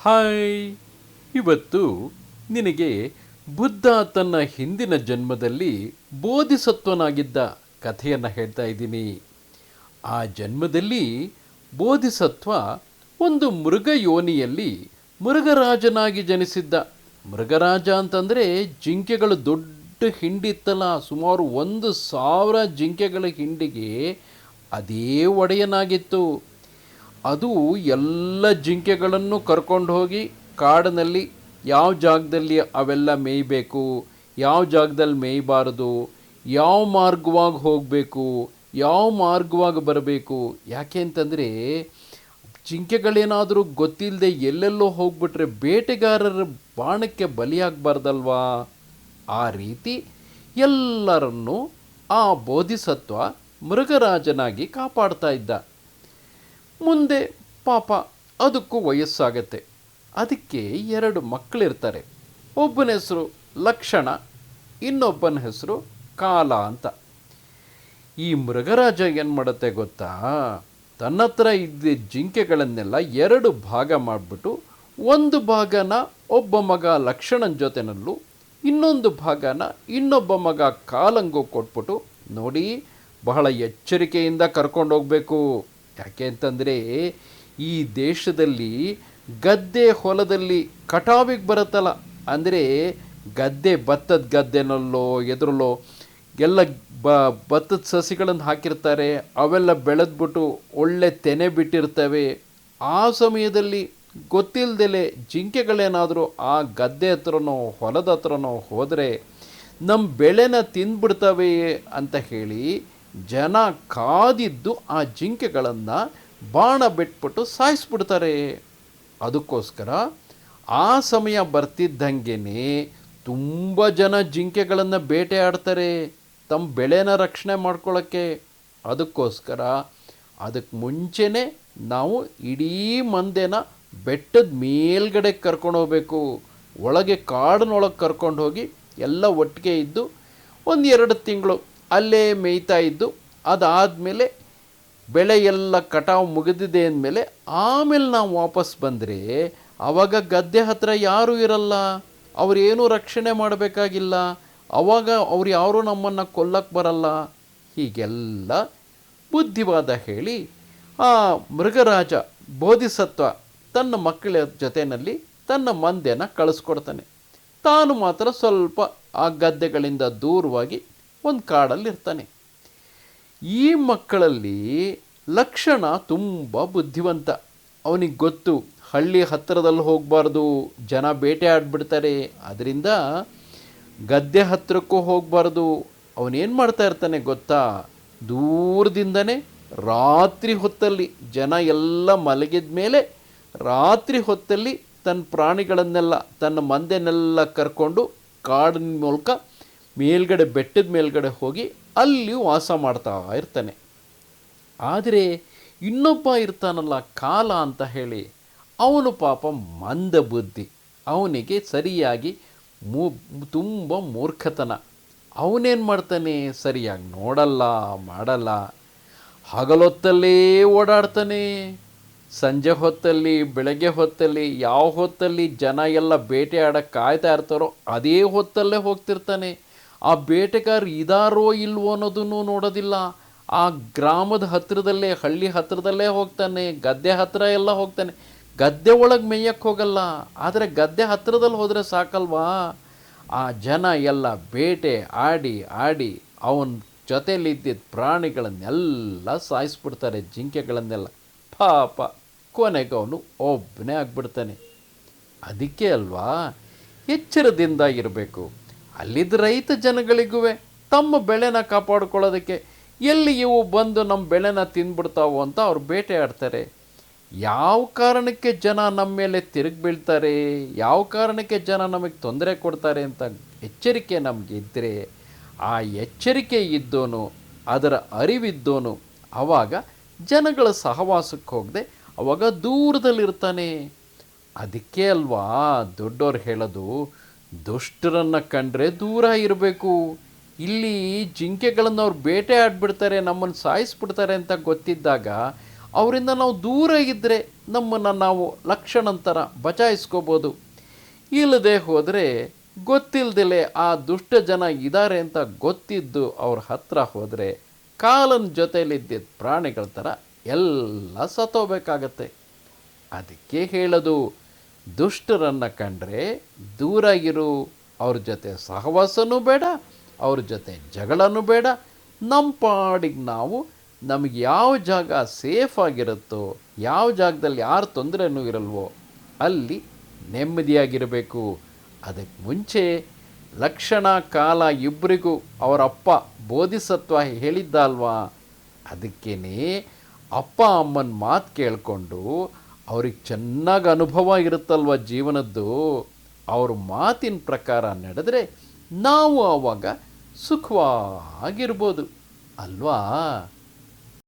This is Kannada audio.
ಹಾಯ್. ಇವತ್ತು ನಿನಗೆ ಬುದ್ಧ ತನ್ನ ಹಿಂದಿನ ಜನ್ಮದಲ್ಲಿ ಬೋಧಿಸತ್ವನಾಗಿದ್ದ ಕಥೆಯನ್ನು ಹೇಳ್ತಾ ಇದ್ದೀನಿ. ಆ ಜನ್ಮದಲ್ಲಿ ಬೋಧಿಸತ್ವ ಒಂದು ಮೃಗ ಯೋನಿಯಲ್ಲಿ ಮೃಗರಾಜನಾಗಿ ಜನಿಸಿದ್ದ. ಮೃಗರಾಜ ಅಂತಂದರೆ ಜಿಂಕೆಗಳು ದೊಡ್ಡ ಹಿಂಡಿತ್ತಲ್ಲ, ಸುಮಾರು 1,000 ಜಿಂಕೆಗಳ ಹಿಂಡಿಗೆ ಅದೇ ಒಡೆಯನಾಗಿತ್ತು. ಅದು ಎಲ್ಲ ಜಿಂಕೆಗಳನ್ನು ಕರ್ಕೊಂಡು ಹೋಗಿ ಕಾಡಿನಲ್ಲಿ ಯಾವ ಜಾಗದಲ್ಲಿ ಅವೆಲ್ಲ ಮೇಯಬೇಕು, ಯಾವ ಜಾಗದಲ್ಲಿ ಮೇಯಬಾರದು, ಯಾವ ಮಾರ್ಗವಾಗಿ ಹೋಗಬೇಕು, ಯಾವ ಮಾರ್ಗವಾಗಿ ಬರಬೇಕು. ಯಾಕೆ ಅಂತಂದರೆ ಜಿಂಕೆಗಳೇನಾದರೂ ಗೊತ್ತಿಲ್ಲದೆ ಎಲ್ಲೆಲ್ಲೋ ಹೋಗ್ಬಿಟ್ರೆ ಬೇಟೆಗಾರರ ಬಾಣಕ್ಕೆ ಬಲಿಯಾಗಬಾರ್ದಲ್ವಾ. ಆ ರೀತಿ ಎಲ್ಲರನ್ನೂ ಆ ಬೋಧಿಸತ್ವ ಮೃಗರಾಜನಾಗಿ ಕಾಪಾಡ್ತಾ ಇದ್ದ. ಮುಂದೆ ಪಾಪ ಅದಕ್ಕೂ ವಯಸ್ಸಾಗತ್ತೆ. ಅದಕ್ಕೆ 2 ಮಕ್ಕಳಿರ್ತಾರೆ. ಒಬ್ಬನ ಹೆಸರು ಲಕ್ಷಣ, ಇನ್ನೊಬ್ಬನ ಹೆಸರು ಕಾಲ ಅಂತ. ಈ ಮೃಗರಾಜ ಏನು ಮಾಡುತ್ತೆ ಗೊತ್ತಾ, ತನ್ನ ಹತ್ರ ಇದ್ದ ಜಿಂಕೆಗಳನ್ನೆಲ್ಲ 2 ಭಾಗ ಮಾಡಿಬಿಟ್ಟು ಒಂದು ಭಾಗನ ಒಬ್ಬ ಮಗ ಲಕ್ಷಣನ ಜೊತೆನಲ್ಲೂ ಇನ್ನೊಂದು ಭಾಗನ ಇನ್ನೊಬ್ಬ ಮಗ ಕಾಲಂಗೂ ಕೊಟ್ಬಿಟ್ಟು, ನೋಡಿ ಬಹಳ ಎಚ್ಚರಿಕೆಯಿಂದ ಕರ್ಕೊಂಡೋಗ್ಬೇಕು. ಯಾಕೆ ಅಂತಂದರೆ ಈ ದೇಶದಲ್ಲಿ ಗದ್ದೆ ಹೊಲದಲ್ಲಿ ಕಟಾವಿಗೆ ಬರುತ್ತಲ್ಲ, ಅಂದರೆ ಗದ್ದೆ ಭತ್ತದ ಗದ್ದೆನಲ್ಲೋ ಎದುರಲ್ಲೋ ಎಲ್ಲ ಭತ್ತದ ಸಸಿಗಳನ್ನು ಹಾಕಿರ್ತಾರೆ. ಅವೆಲ್ಲ ಬೆಳೆದ್ಬಿಟ್ಟು ಒಳ್ಳೆ ತೆನೆ ಬಿಟ್ಟಿರ್ತವೆ. ಆ ಸಮಯದಲ್ಲಿ ಗೊತ್ತಿಲ್ಲದೆ ಜಿಂಕೆಗಳೇನಾದರೂ ಆ ಗದ್ದೆ ಹತ್ರನೋ ಹೊಲದ ಹತ್ರನೋ ಹೋದರೆ ನಮ್ಮ ಬೆಳೆನ ತಿಂದ್ಬಿಡ್ತವೆ ಅಂತ ಹೇಳಿ ಜನ ಕಾದಿದ್ದು ಆ ಜಿಂಕೆಗಳನ್ನು ಬಾಣ ಬಿಟ್ಬಿಟ್ಟು ಸಾಯಿಸ್ಬಿಡ್ತಾರೆ. ಅದಕ್ಕೋಸ್ಕರ ಆ ಸಮಯ ಬರ್ತಿದ್ದಂಗೆ ತುಂಬ ಜನ ಜಿಂಕೆಗಳನ್ನು ಬೇಟೆ ಆಡ್ತಾರೆ ತಮ್ಮ ಬೆಳೆನ ರಕ್ಷಣೆ ಮಾಡ್ಕೊಳ್ಳೋಕ್ಕೆ. ಅದಕ್ಕೋಸ್ಕರ ಅದಕ್ಕೆ ಮುಂಚೆನೇ ನಾವು ಇಡೀ ಮಂದೆನ ಬೆಟ್ಟದ ಮೇಲ್ಗಡೆ ಕರ್ಕೊಂಡು ಹೋಗ್ಬೇಕು. ಒಳಗೆ ಕಾಡಿನೊಳಗೆ ಕರ್ಕೊಂಡು ಹೋಗಿ ಎಲ್ಲ ಒಟ್ಟಿಗೆ ಇದ್ದು 1-2 ತಿಂಗಳು ಅಲ್ಲೇ ಮೇಯ್ತಾ ಇದ್ದು, ಅದಾದಮೇಲೆ ಬೆಳೆ ಎಲ್ಲ ಕಟಾವು ಮುಗಿದಿದೆ ಅಂದಮೇಲೆ ಆಮೇಲೆ ನಾವು ವಾಪಸ್ ಬಂದರೆ ಆವಾಗ ಗದ್ದೆ ಹತ್ರ ಯಾರೂ ಇರಲ್ಲ, ಅವರೇನೂ ರಕ್ಷಣೆ ಮಾಡಬೇಕಾಗಿಲ್ಲ. ಆವಾಗ ಅವ್ರು ಯಾರೂ ನಮ್ಮನ್ನು ಕೊಲ್ಲಕ್ಕೆ ಬರಲ್ಲ. ಹೀಗೆಲ್ಲ ಬುದ್ಧಿವಾದ ಹೇಳಿ ಆ ಮೃಗರಾಜ ಬೋಧಿಸತ್ವ ತನ್ನ ಮಕ್ಕಳ ಜೊತೆಯಲ್ಲಿ ತನ್ನ ಮಂದೆನ ಕಳಿಸ್ಕೊಡ್ತಾನೆ. ತಾನು ಮಾತ್ರ ಸ್ವಲ್ಪ ಆ ಗದ್ದೆಗಳಿಂದ ದೂರವಾಗಿ ಒಂದು ಕಾಡಲ್ಲಿರ್ತಾನೆ. ಈ ಮಕ್ಕಳಲ್ಲಿ ಲಕ್ಷಣ ತುಂಬ ಬುದ್ಧಿವಂತ. ಅವನಿಗೆ ಗೊತ್ತು ಹಳ್ಳಿ ಹತ್ತಿರದಲ್ಲಿ ಹೋಗಬಾರ್ದು, ಜನ ಬೇಟೆ ಆಡಿಬಿಡ್ತಾರೆ, ಅದರಿಂದ ಗದ್ದೆ ಹತ್ತಿರಕ್ಕೂ ಹೋಗಬಾರ್ದು. ಅವನೇನು ಮಾಡ್ತಾ ಇರ್ತಾನೆ ಗೊತ್ತಾ, ದೂರದಿಂದನೇ ರಾತ್ರಿ ಹೊತ್ತಲ್ಲಿ ಜನ ಎಲ್ಲ ಮಲಗಿದ ಮೇಲೆ ರಾತ್ರಿ ಹೊತ್ತಲ್ಲಿ ತನ್ನ ಪ್ರಾಣಿಗಳನ್ನೆಲ್ಲ ತನ್ನ ಮಂದೆನೆಲ್ಲ ಕರ್ಕೊಂಡು ಕಾಡಿನ ಮೂಲಕ ಮೇಲ್ಗಡೆ ಬೆಟ್ಟದ ಮೇಲ್ಗಡೆ ಹೋಗಿ ಅಲ್ಲಿ ವಾಸ ಮಾಡ್ತಾ ಇರ್ತಾನೆ. ಆದರೆ ಇನ್ನೊಬ್ಬ ಇರ್ತಾನಲ್ಲ ಕಾಲ ಅಂತ ಹೇಳಿ, ಅವನು ಪಾಪ ಮಂದ ಬುದ್ಧಿ, ಅವನಿಗೆ ಸರಿಯಾಗಿ ತುಂಬ ಮೂರ್ಖತನ. ಅವನೇನು ಮಾಡ್ತಾನೆ, ಸರಿಯಾಗಿ ನೋಡಲ್ಲ ಮಾಡಲ್ಲ, ಹಗಲೊತ್ತಲ್ಲೇ ಓಡಾಡ್ತಾನೆ. ಸಂಜೆ ಹೊತ್ತಲ್ಲಿ ಬೆಳಗ್ಗೆ ಹೊತ್ತಲ್ಲಿ ಯಾವ ಹೊತ್ತಲ್ಲಿ ಜನ ಎಲ್ಲ ಬೇಟೆ ಆಡೋಕ್ಕೆ ಕಾಯ್ತಾ ಇರ್ತಾರೋ ಅದೇ ಹೊತ್ತಲ್ಲೇ ಹೋಗ್ತಿರ್ತಾನೆ. ಆ ಬೇಟೆಗಾರ ಇದಾರೋ ಇಲ್ವೋ ಅನ್ನೋದನ್ನು ನೋಡೋದಿಲ್ಲ. ಆ ಗ್ರಾಮದ ಹತ್ತಿರದಲ್ಲೇ ಹಳ್ಳಿ ಹತ್ತಿರದಲ್ಲೇ ಹೋಗ್ತಾನೆ, ಗದ್ದೆ ಹತ್ತಿರ ಎಲ್ಲ ಹೋಗ್ತಾನೆ. ಗದ್ದೆ ಒಳಗೆ ಮೇಯಕ್ಕೆ ಹೋಗಲ್ಲ, ಆದರೆ ಗದ್ದೆ ಹತ್ತಿರದಲ್ಲಿ ಹೋದರೆ ಸಾಕಲ್ವಾ. ಆ ಜನ ಎಲ್ಲ ಬೇಟೆ ಆಡಿ ಆಡಿ ಅವನ ಜೊತೆಯಲ್ಲಿದ್ದಿದ್ದ ಪ್ರಾಣಿಗಳನ್ನೆಲ್ಲ ಸಾಯಿಸ್ಬಿಡ್ತಾರೆ, ಜಿಂಕೆಗಳನ್ನೆಲ್ಲ. ಪಾಪ ಕೊನೆಗೆ ಅವನು ಒಬ್ಬನೇ ಆಗಿಬಿಡ್ತಾನೆ. ಅದಕ್ಕೆ ಅಲ್ವಾ ಎಚ್ಚರದಿಂದ ಇರಬೇಕು. ಅಲ್ಲಿದ್ದ ರೈತ ಜನಗಳಿಗೂ ತಮ್ಮ ಬೆಳೆನ ಕಾಪಾಡ್ಕೊಳ್ಳೋದಕ್ಕೆ ಎಲ್ಲಿ ಇವು ಬಂದು ನಮ್ಮ ಬೆಳೆನ ತಿಂದ್ಬಿಡ್ತಾವೋ ಅಂತ ಅವ್ರು ಬೇಟೆ ಆಡ್ತಾರೆ. ಯಾವ ಕಾರಣಕ್ಕೆ ಜನ ನಮ್ಮ ಮೇಲೆ ತಿರುಗಿ ಬೀಳ್ತಾರೆ, ಯಾವ ಕಾರಣಕ್ಕೆ ಜನ ನಮಗೆ ತೊಂದರೆ ಕೊಡ್ತಾರೆ ಅಂತ ಎಚ್ಚರಿಕೆ ನಮಗೆ ಇದ್ದರೆ, ಆ ಎಚ್ಚರಿಕೆ ಇದ್ದೋನು ಅದರ ಅರಿವಿದ್ದೋನು ಆವಾಗ ಜನಗಳ ಸಹವಾಸಕ್ಕೆ ಹೋಗದೆ ಅವಾಗ ದೂರದಲ್ಲಿರ್ತಾನೆ. ಅದಕ್ಕೆ ಅಲ್ವಾ ದೊಡ್ಡವ್ರು ಹೇಳೋದು, ದುಷ್ಟರನ್ನು ಕಂಡ್ರೆ ದೂರ ಇರಬೇಕು. ಇಲ್ಲಿ ಜಿಂಕೆಗಳನ್ನು ಅವ್ರು ಬೇಟೆ ಆಡಿಬಿಡ್ತಾರೆ, ನಮ್ಮನ್ನು ಸಾಯಿಸ್ಬಿಡ್ತಾರೆ ಅಂತ ಗೊತ್ತಿದ್ದಾಗ ಅವರಿಂದ ನಾವು ದೂರ ಇದ್ದರೆ ನಮ್ಮನ್ನು ನಾವು ಲಕ್ಷಣಂತರ ಬಚಾಯಿಸ್ಕೋಬೋದು. ಇಲ್ಲದೆ ಹೋದರೆ ಗೊತ್ತಿಲ್ಲದೆ ಆ ದುಷ್ಟ ಜನ ಇದ್ದಾರೆ ಅಂತ ಗೊತ್ತಿದ್ದು ಅವ್ರ ಹತ್ರ ಹೋದರೆ ಕಾಲನ ಜೊತೆಯಲ್ಲಿದ್ದಿದ್ದ ಪ್ರಾಣಿಗಳ ಥರ ಎಲ್ಲ ಸತ್ತೋಗ್ಬೇಕಾಗತ್ತೆ. ಅದಕ್ಕೆ ಹೇಳೋದು, ದುಷ್ಟರನ್ನು ಕಂಡ್ರೆ ದೂರ ಇರು, ಅವ್ರ ಜೊತೆ ಸಹವಾಸನೂ ಬೇಡ, ಅವ್ರ ಜೊತೆ ಜಗಳನೂ ಬೇಡ. ನಮ್ಮ ಪಾಡಿಗೆ ನಾವು ನಮಗೆ ಯಾವ ಜಾಗ ಸೇಫ್ ಆಗಿರುತ್ತೋ, ಯಾವ ಜಾಗದಲ್ಲಿ ಯಾರು ತೊಂದರೆನೂ ಇರಲ್ವೋ ಅಲ್ಲಿ ನೆಮ್ಮದಿಯಾಗಿರಬೇಕು. ಅದಕ್ಕೆ ಮುಂಚೆ ಲಕ್ಷಣ ಕಾಲ ಇಬ್ಬರಿಗೂ ಅವರಪ್ಪ ಬೋಧಿಸತ್ವ ಹೇಳಿದ್ದ ಅಲ್ವಾ, ಅದಕ್ಕೇ ಅಪ್ಪ ಅಮ್ಮನ ಮಾತು ಕೇಳಿಕೊಂಡು ಅವ್ರಿಗೆ ಚೆನ್ನಾಗಿ ಅನುಭವ ಇರುತ್ತಲ್ವ ಜೀವನದ್ದು, ಅವ್ರ ಮಾತಿನ ಪ್ರಕಾರ ನಡೆದರೆ ನಾವು ಆವಾಗ ಸುಖವಾಗಿರ್ಬೋದು ಅಲ್ವಾ.